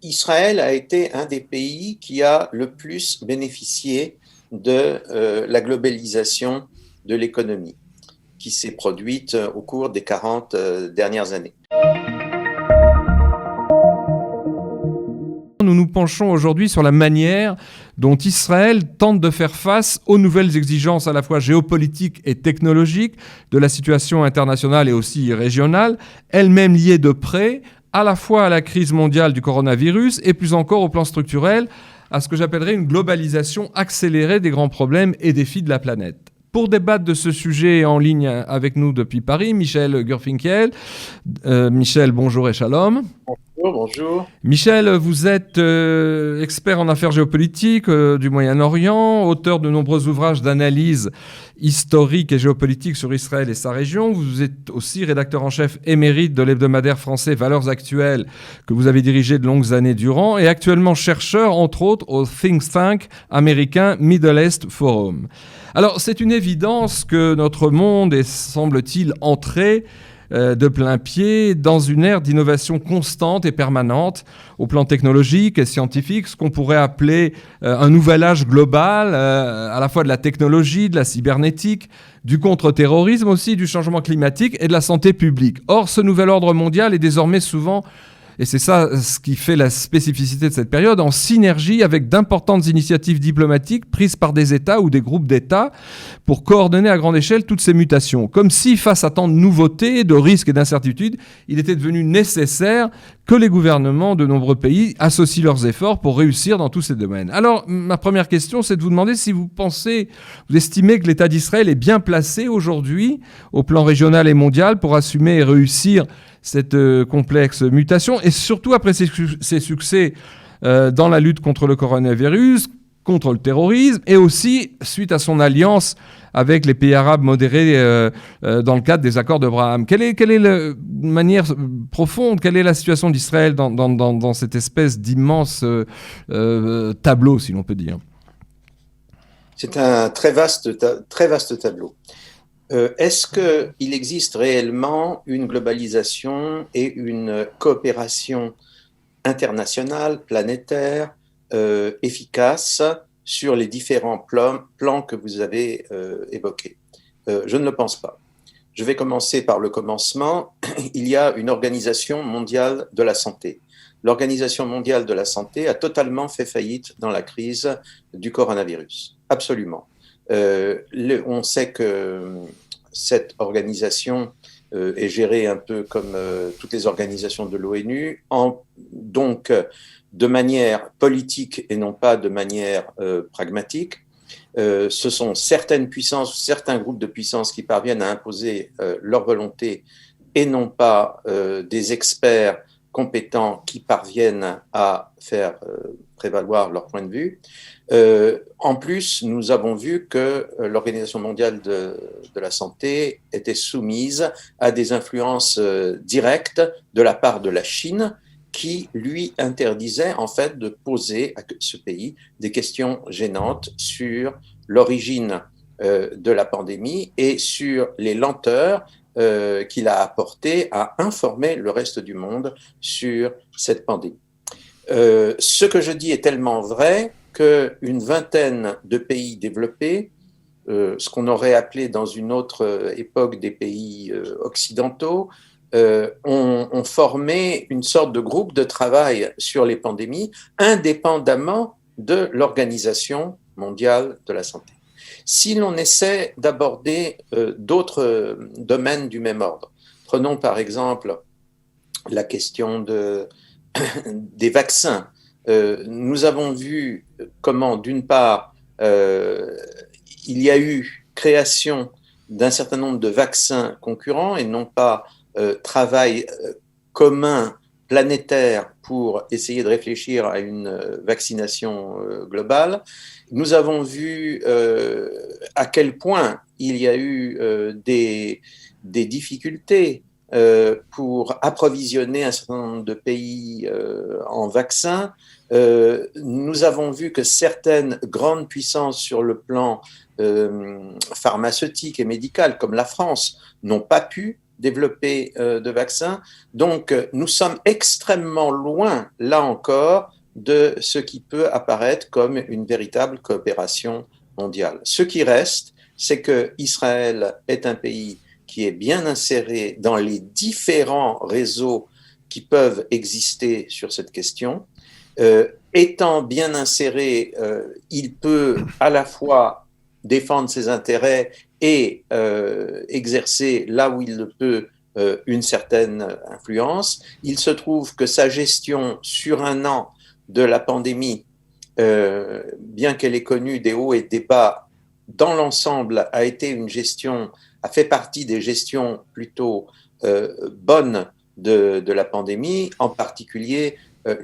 Israël a été un des pays qui a le plus bénéficié de la globalisation de l'économie qui s'est produite au cours des 40 dernières années. Nous nous penchons aujourd'hui sur la manière dont Israël tente de faire face aux nouvelles exigences à la fois géopolitiques et technologiques de la situation internationale et aussi régionale, elles-mêmes liées de près à la fois à la crise mondiale du coronavirus et plus encore au plan structurel, à ce que j'appellerais une globalisation accélérée des grands problèmes et défis de la planète. Pour débattre de ce sujet en ligne avec nous depuis Paris, Michel Gurfinkiel. Michel, bonjour et shalom. Bonjour, bonjour. Michel, vous êtes expert en affaires géopolitiques du Moyen-Orient, auteur de nombreux ouvrages d'analyse historique et géopolitique sur Israël et sa région. Vous êtes aussi rédacteur en chef émérite de l'hebdomadaire français Valeurs Actuelles, que vous avez dirigé de longues années durant, et actuellement chercheur, entre autres, au think tank américain Middle East Forum. Alors, c'est une évidence que notre monde est, semble-t-il, entré de plein pied dans une ère d'innovation constante et permanente au plan technologique et scientifique, ce qu'on pourrait appeler un nouvel âge global, à la fois de la technologie, de la cybernétique, du contre-terrorisme aussi, du changement climatique et de la santé publique. Or, ce nouvel ordre mondial est désormais souvent, et c'est ça ce qui fait la spécificité de cette période, en synergie avec d'importantes initiatives diplomatiques prises par des États ou des groupes d'États pour coordonner à grande échelle toutes ces mutations. Comme si, face à tant de nouveautés, de risques et d'incertitudes, il était devenu nécessaire que les gouvernements de nombreux pays associent leurs efforts pour réussir dans tous ces domaines. Alors, ma première question, c'est de vous demander si vous estimez que l'État d'Israël est bien placé aujourd'hui, au plan régional et mondial, pour assumer et réussir cette complexe mutation, et surtout après ses succès dans la lutte contre le coronavirus, contre le terrorisme, et aussi suite à son alliance avec les pays arabes modérés dans le cadre des accords d'Abraham. Quelle est de manière profonde, quelle est la situation d'Israël dans cette espèce d'immense tableau, si l'on peut dire? C'est un très vaste tableau. Est-ce qu'il existe réellement une globalisation et une coopération internationale, planétaire, efficace sur les différents plans que vous avez évoqués? Je ne le pense pas. Je vais commencer par le commencement. Il y a une organisation mondiale de la santé. L'Organisation mondiale de la santé a totalement fait faillite dans la crise du coronavirus. Absolument. On sait que cette organisation est gérée un peu comme toutes les organisations de l'ONU, donc de manière politique et non pas de manière pragmatique. Ce sont certaines puissances, certains groupes de puissances qui parviennent à imposer leur volonté et non pas des experts compétents qui parviennent à faire prévaloir leur point de vue. En plus, nous avons vu que l'Organisation mondiale de la santé était soumise à des influences directes de la part de la Chine, qui lui interdisait en fait de poser à ce pays des questions gênantes sur l'origine de la pandémie et sur les lenteurs qu'il a apportées à informer le reste du monde sur cette pandémie. Ce que je dis est tellement vrai qu'une vingtaine de pays développés, ce qu'on aurait appelé dans une autre époque des pays occidentaux, ont formé une sorte de groupe de travail sur les pandémies, indépendamment de l'Organisation mondiale de la santé. Si l'on essaie d'aborder d'autres domaines du même ordre, prenons par exemple la question des vaccins. Nous avons vu comment, d'une part, il y a eu création d'un certain nombre de vaccins concurrents et non pas travail commun planétaire pour essayer de réfléchir à une vaccination globale. Nous avons vu à quel point il y a eu des difficultés pour approvisionner un certain nombre de pays en vaccins. Nous avons vu que certaines grandes puissances sur le plan pharmaceutique et médical, comme la France, n'ont pas pu développer de vaccins. Donc, nous sommes extrêmement loin, là encore, de ce qui peut apparaître comme une véritable coopération mondiale. Ce qui reste, c'est que Israël est un pays qui est bien inséré dans les différents réseaux qui peuvent exister sur cette question. Étant bien inséré, il peut à la fois défendre ses intérêts et exercer là où il le peut une certaine influence. Il se trouve que sa gestion sur un an de la pandémie, bien qu'elle ait connu des hauts et des bas, dans l'ensemble a été une gestion, a fait partie des gestions plutôt bonnes de la pandémie, en particulier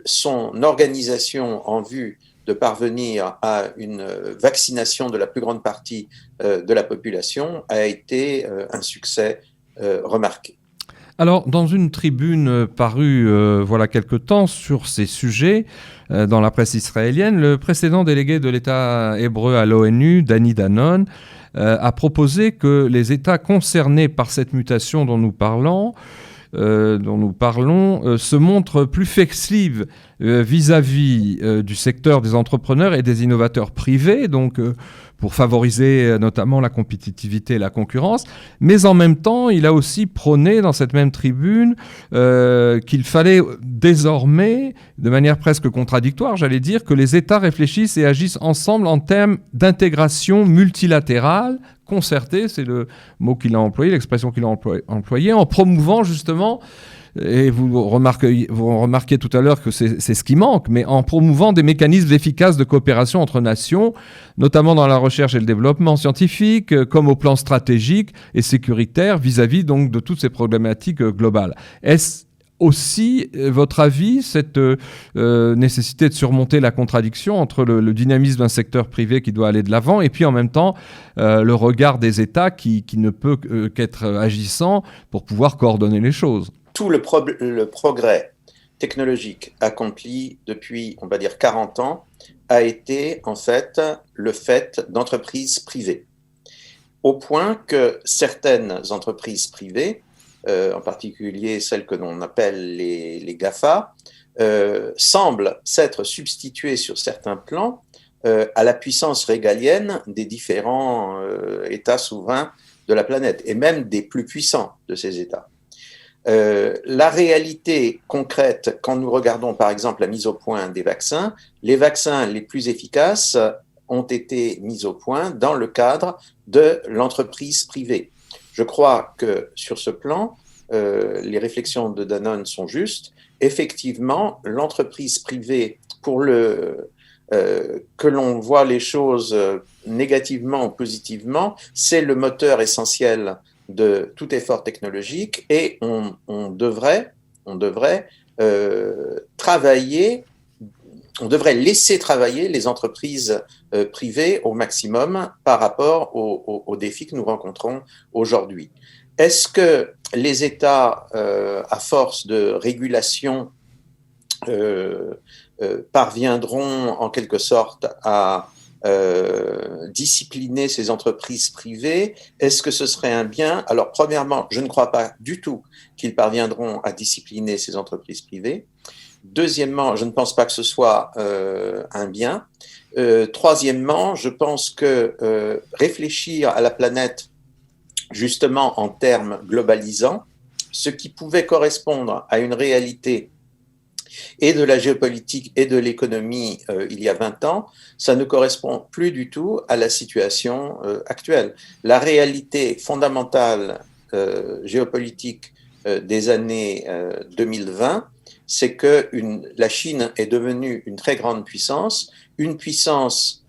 son organisation en vue de parvenir à une vaccination de la plus grande partie de la population a été un succès remarqué. Alors, dans une tribune parue voilà quelque temps sur ces sujets dans la presse israélienne, le précédent délégué de l'État hébreu à l'ONU, Dani Danon, a proposé que les États concernés par cette mutation dont nous parlons se montrent plus flexibles vis-à-vis du secteur des entrepreneurs et des innovateurs privés, donc pour favoriser notamment la compétitivité et la concurrence. Mais en même temps, il a aussi prôné dans cette même tribune qu'il fallait désormais, de manière presque contradictoire, j'allais dire, que les États réfléchissent et agissent ensemble en termes d'intégration multilatérale, concertée, c'est le mot qu'il a employé, l'expression qu'il a employée, en promouvant justement, et vous remarquez tout à l'heure que c'est ce qui manque, mais en promouvant des mécanismes efficaces de coopération entre nations, notamment dans la recherche et le développement scientifique, comme au plan stratégique et sécuritaire vis-à-vis donc de toutes ces problématiques globales. Est-ce aussi, votre avis, cette nécessité de surmonter la contradiction entre le dynamisme d'un secteur privé qui doit aller de l'avant et puis en même temps le regard des États qui ne peut qu'être agissant pour pouvoir coordonner les choses? Tout le progrès technologique accompli depuis, on va dire, 40 ans a été en fait le fait d'entreprises privées. Au point que certaines entreprises privées, en particulier celles que l'on appelle les GAFA, semblent s'être substituées sur certains plans à la puissance régalienne des différents États souverains de la planète, et même des plus puissants de ces États. La réalité concrète, quand nous regardons par exemple la mise au point des vaccins, les vaccins les plus efficaces ont été mis au point dans le cadre de l'entreprise privée. Je crois que sur ce plan, les réflexions de Danone sont justes. Effectivement, l'entreprise privée, que l'on voit les choses négativement ou positivement, c'est le moteur essentiel de tout effort technologique, et on devrait laisser travailler les entreprises privées au maximum par rapport aux défis que nous rencontrons aujourd'hui. Est-ce que les États, à force de régulation, parviendront en quelque sorte à discipliner ces entreprises privées? Est-ce que ce serait un bien? Alors, premièrement, je ne crois pas du tout qu'ils parviendront à discipliner ces entreprises privées. Deuxièmement, je ne pense pas que ce soit un bien. Troisièmement, je pense que réfléchir à la planète justement en termes globalisants, ce qui pouvait correspondre à une réalité et de la géopolitique et de l'économie il y a 20 ans, ça ne correspond plus du tout à la situation actuelle. La réalité fondamentale géopolitique des années 2020, c'est que la Chine est devenue une très grande puissance, une puissance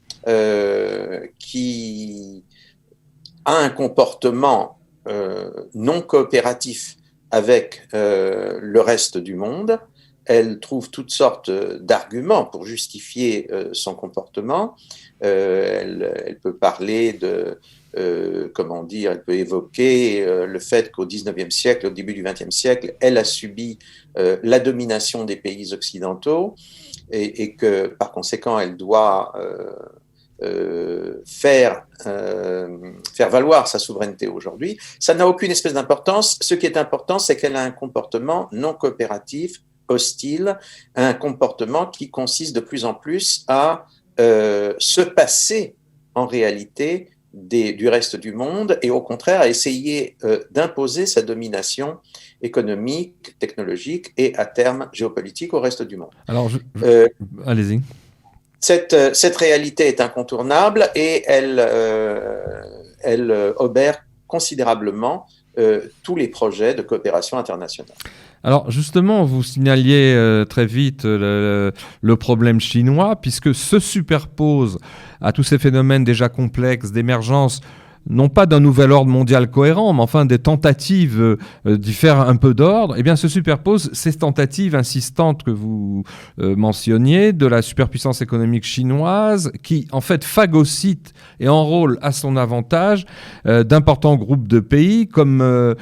qui a un comportement non coopératif avec le reste du monde. Elle trouve toutes sortes d'arguments pour justifier son comportement. Elle peut parler de, elle peut évoquer le fait qu'au 19e siècle, au début du 20e siècle, elle a subi la domination des pays occidentaux et que par conséquent, elle doit faire valoir sa souveraineté aujourd'hui, ça n'a aucune espèce d'importance. Ce qui est important, c'est qu'elle a un comportement non coopératif, hostile, un comportement qui consiste de plus en plus à se passer en réalité du reste du monde et au contraire à essayer d'imposer sa domination économique, technologique et à terme géopolitique au reste du monde. Alors, allez-y. Cette réalité est incontournable et elle obère considérablement tous les projets de coopération internationale. Alors justement, vous signaliez très vite le problème chinois, puisque se superpose à tous ces phénomènes déjà complexes d'émergence, non pas d'un nouvel ordre mondial cohérent, mais enfin des tentatives d'y faire un peu d'ordre, eh bien se superposent ces tentatives insistantes que vous mentionniez de la superpuissance économique chinoise qui en fait phagocyte et enrôle à son avantage d'importants groupes de pays comme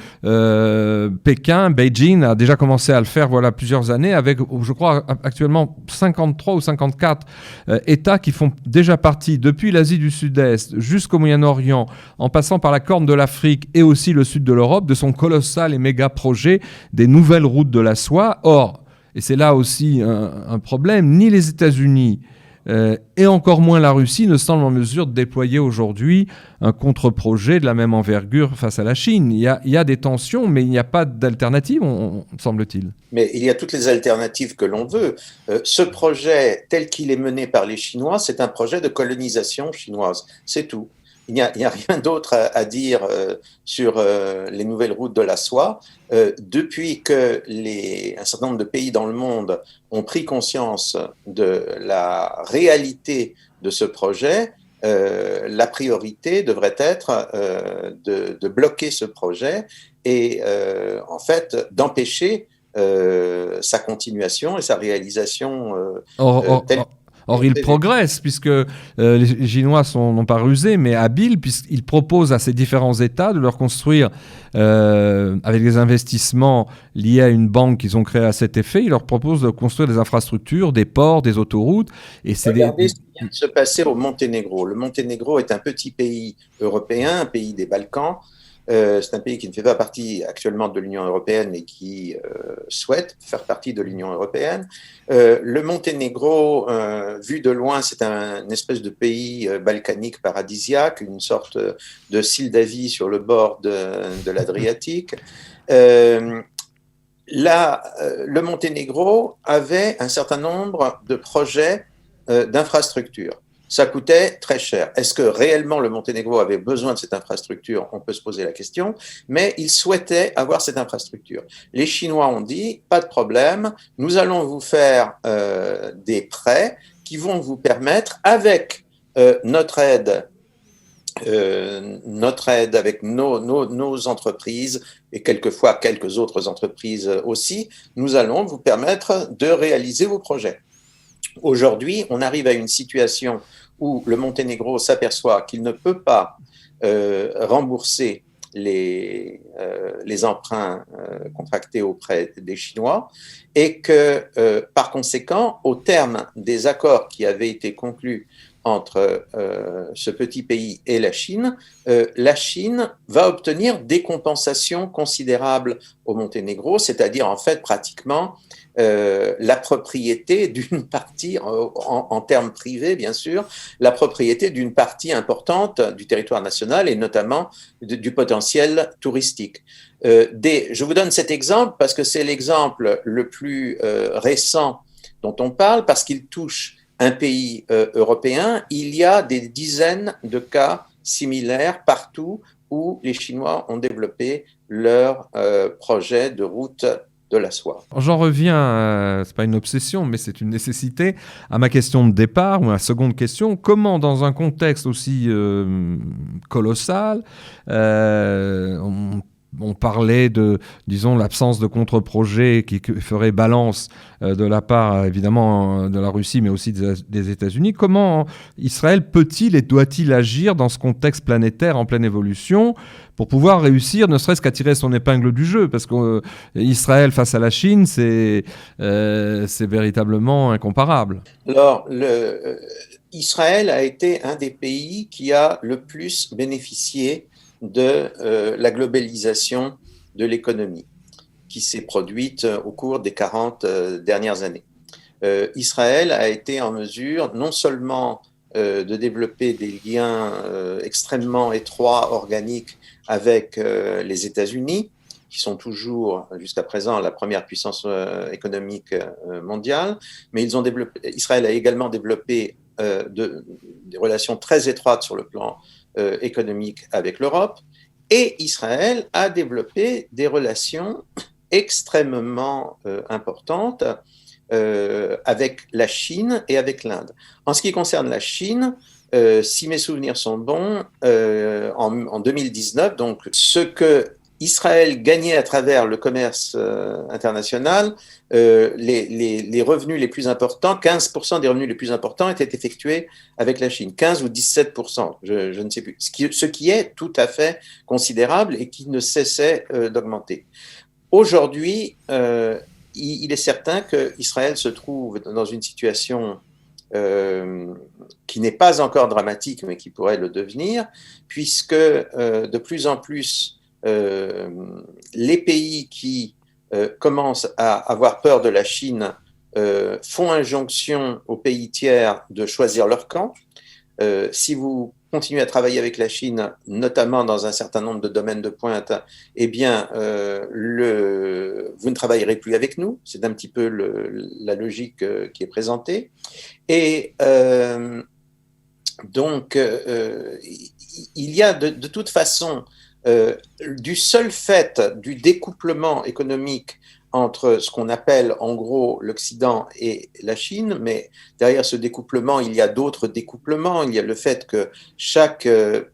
Pékin, Beijing a déjà commencé à le faire voilà plusieurs années avec, je crois, actuellement 53 ou 54 États qui font déjà partie depuis l'Asie du Sud-Est jusqu'au Moyen-Orient, en passant par la Corne de l'Afrique et aussi le sud de l'Europe, de son colossal et méga projet des nouvelles routes de la soie. Or, et c'est là aussi un problème, ni les États-Unis et encore moins la Russie ne semblent en mesure de déployer aujourd'hui un contre-projet de la même envergure face à la Chine. Il y a des tensions, mais il n'y a pas d'alternative, semble-t-il. Mais il y a toutes les alternatives que l'on veut. Ce projet, tel qu'il est mené par les Chinois, c'est un projet de colonisation chinoise. C'est tout. Il n'y a rien d'autre à dire sur les nouvelles routes de la soie. Depuis que un certain nombre de pays dans le monde ont pris conscience de la réalité de ce projet, la priorité devrait être de bloquer ce projet et en fait d'empêcher sa continuation et sa réalisation telle. Or, il progresse, puisque les Chinois sont non pas rusés, mais habiles, puisqu'ils proposent à ces différents États de leur construire, avec des investissements liés à une banque qu'ils ont créée à cet effet, ils leur proposent de construire des infrastructures, des ports, des autoroutes. Et c'est Regardez ce qui vient de se passer au Monténégro. Le Monténégro est un petit pays européen, un pays des Balkans. C'est un pays qui ne fait pas partie actuellement de l'Union européenne et qui souhaite faire partie de l'Union européenne. Le Monténégro, vu de loin, c'est une espèce de pays balkanique paradisiaque, une sorte de Moldavie sur le bord de l'Adriatique. Le Monténégro avait un certain nombre de projets d'infrastructures. Ça coûtait très cher. Est-ce que réellement le Monténégro avait besoin de cette infrastructure? On peut se poser la question, mais il souhaitait avoir cette infrastructure. Les Chinois ont dit, pas de problème, nous allons vous faire des prêts qui vont vous permettre, avec notre aide avec nos entreprises et quelquefois quelques autres entreprises aussi, nous allons vous permettre de réaliser vos projets. Aujourd'hui, on arrive à une situation où le Monténégro s'aperçoit qu'il ne peut pas rembourser les emprunts contractés auprès des Chinois et que, par conséquent, au terme des accords qui avaient été conclus entre ce petit pays et la Chine va obtenir des compensations considérables au Monténégro, c'est-à-dire en fait pratiquement la propriété d'une partie, en termes privés bien sûr, la propriété d'une partie importante du territoire national et notamment du potentiel touristique. Je vous donne cet exemple parce que c'est l'exemple le plus récent dont on parle, parce qu'il touche un pays européen. Il y a des dizaines de cas similaires partout où les Chinois ont développé leur projet de route de la soie. J'en reviens, c'est pas une obsession, mais c'est une nécessité, à ma question de départ, ou à ma seconde question. Comment, dans un contexte aussi colossal, on on parlait de, disons, l'absence de contre-projet qui ferait balance de la part, évidemment, de la Russie, mais aussi des États-Unis. Comment Israël peut-il et doit-il agir dans ce contexte planétaire en pleine évolution pour pouvoir réussir, ne serait-ce qu'à tirer son épingle du jeu? Parce qu'Israël face à la Chine, c'est véritablement incomparable. Alors, Israël a été un des pays qui a le plus bénéficié de la globalisation de l'économie qui s'est produite au cours des 40 dernières années. Israël a été en mesure non seulement de développer des liens extrêmement étroits, organiques avec les États-Unis, qui sont toujours jusqu'à présent la première puissance économique mondiale, mais Israël a également développé des relations très étroites sur le plan économique avec l'Europe, et Israël a développé des relations extrêmement importantes avec la Chine et avec l'Inde. En ce qui concerne la Chine, si mes souvenirs sont bons, en 2019, donc ce que Israël gagnait à travers le commerce international, les revenus les plus importants, 15% des revenus les plus importants étaient effectués avec la Chine, 15 ou 17%, je ne sais plus, ce qui est tout à fait considérable et qui ne cessait d'augmenter. Aujourd'hui, il est certain qu'Israël se trouve dans une situation qui n'est pas encore dramatique, mais qui pourrait le devenir, puisque de plus en plus, les pays qui commencent à avoir peur de la Chine font injonction aux pays tiers de choisir leur camp. Si vous continuez à travailler avec la Chine, notamment dans un certain nombre de domaines de pointe, eh bien, vous ne travaillerez plus avec nous. C'est un petit peu la logique qui est présentée. Et donc, il y a de toute façon, du seul fait du découplement économique entre ce qu'on appelle en gros l'Occident et la Chine, mais derrière ce découplement, il y a d'autres découplements. Il y a le fait que chaque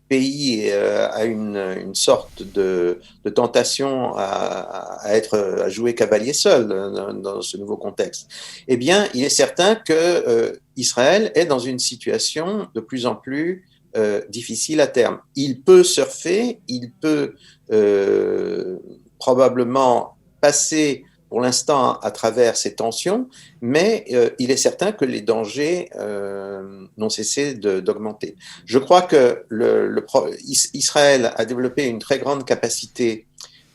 pays a une sorte de tentation à jouer cavalier seul dans ce nouveau contexte. Eh bien, il est certain que Israël est dans une situation de plus en plus difficile à terme. Il peut surfer, il peut probablement passer pour l'instant à travers ces tensions, mais il est certain que les dangers n'ont cessé d'augmenter. Je crois que Israël a développé une très grande capacité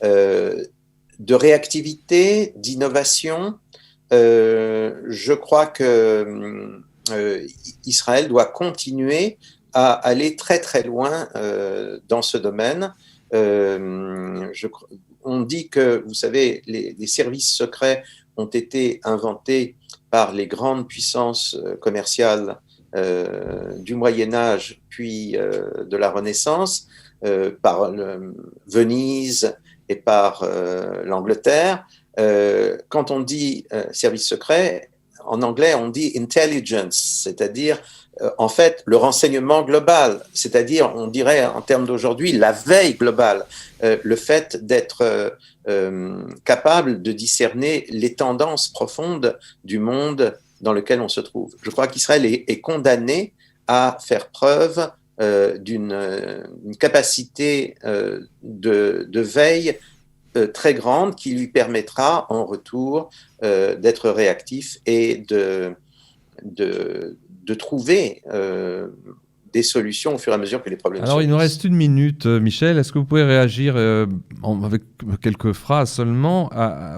de réactivité, d'innovation. Je crois que Israël doit continuer à aller très très loin dans ce domaine. On dit que, vous savez, les services secrets ont été inventés par les grandes puissances commerciales du Moyen-Âge, puis de la Renaissance, par Venise et par l'Angleterre. Quand on dit service secret, en anglais, on dit intelligence, c'est-à-dire en fait, le renseignement global, c'est-à-dire, on dirait en termes d'aujourd'hui, la veille globale, le fait d'être capable de discerner les tendances profondes du monde dans lequel on se trouve. Je crois qu'Israël est condamné à faire preuve d'une capacité de veille très grande qui lui permettra en retour d'être réactif et de trouver des solutions au fur et à mesure que les problèmes Alors, il nous reste une minute, Michel. Est-ce que vous pouvez réagir avec quelques phrases seulement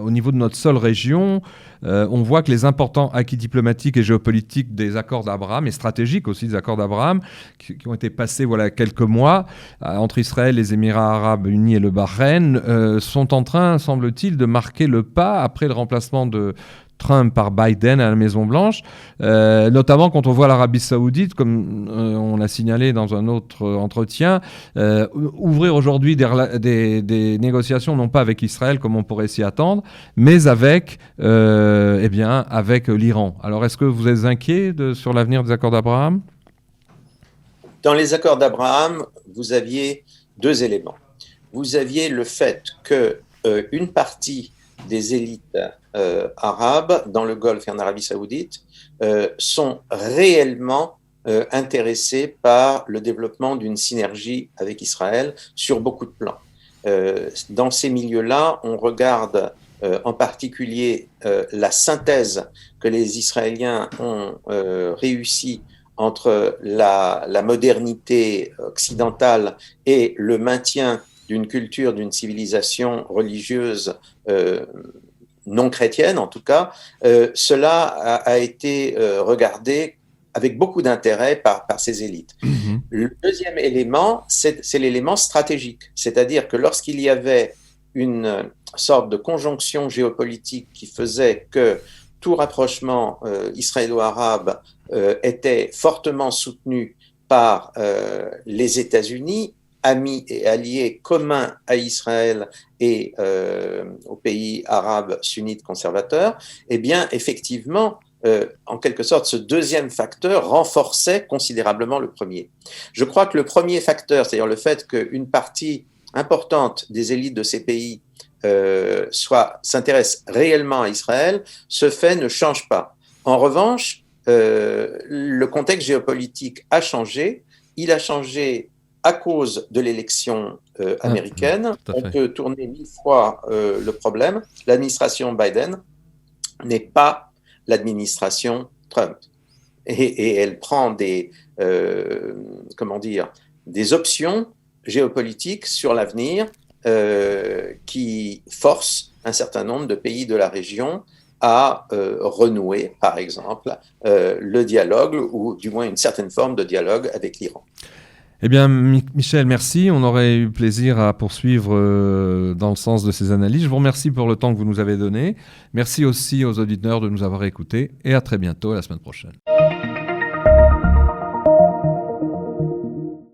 au niveau de notre seule région? On voit que les importants acquis diplomatiques et géopolitiques des accords d'Abraham, et stratégiques aussi des accords d'Abraham, qui ont été passés voilà, quelques mois entre Israël, les Émirats arabes unis et le Bahreïn, sont en train, semble-t-il, de marquer le pas après le remplacement de Trump par Biden à la Maison-Blanche, notamment quand on voit l'Arabie saoudite, comme on l'a signalé dans un autre entretien, ouvrir aujourd'hui des négociations, non pas avec Israël comme on pourrait s'y attendre, mais avec l'Iran. Alors est-ce que vous êtes inquiet sur l'avenir des accords d'Abraham? Dans les accords d'Abraham, vous aviez deux éléments. vous aviez le fait que une partie des élites arabes dans le Golfe et en Arabie Saoudite sont réellement intéressés par le développement d'une synergie avec Israël sur beaucoup de plans. Dans ces milieux-là, on regarde en particulier la synthèse que les Israéliens ont réussi entre la modernité occidentale et le maintien d'une culture, d'une civilisation religieuse non chrétienne en tout cas, cela a été regardé avec beaucoup d'intérêt par ces élites. Mhm. Le deuxième élément, c'est l'élément stratégique, c'est-à-dire que lorsqu'il y avait une sorte de conjonction géopolitique qui faisait que tout rapprochement israélo-arabe était fortement soutenu par les États-Unis, amis et alliés communs à Israël et aux pays arabes sunnites conservateurs, eh bien, effectivement, en quelque sorte, ce deuxième facteur renforçait considérablement le premier. Je crois que le premier facteur, c'est-à-dire le fait qu'une partie importante des élites de ces pays s'intéresse réellement à Israël, ce fait ne change pas. En revanche, le contexte géopolitique a changé. Il a changé à cause de l'élection américaine. On peut tourner 1000 fois le problème. L'administration Biden n'est pas l'administration Trump. Et elle prend des options géopolitiques sur l'avenir qui forcent un certain nombre de pays de la région à renouer, par exemple, le dialogue, ou du moins une certaine forme de dialogue avec l'Iran. Eh bien, Michel, merci. On aurait eu plaisir à poursuivre dans le sens de ces analyses. Je vous remercie pour le temps que vous nous avez donné. Merci aussi aux auditeurs de nous avoir écoutés et à très bientôt, la semaine prochaine.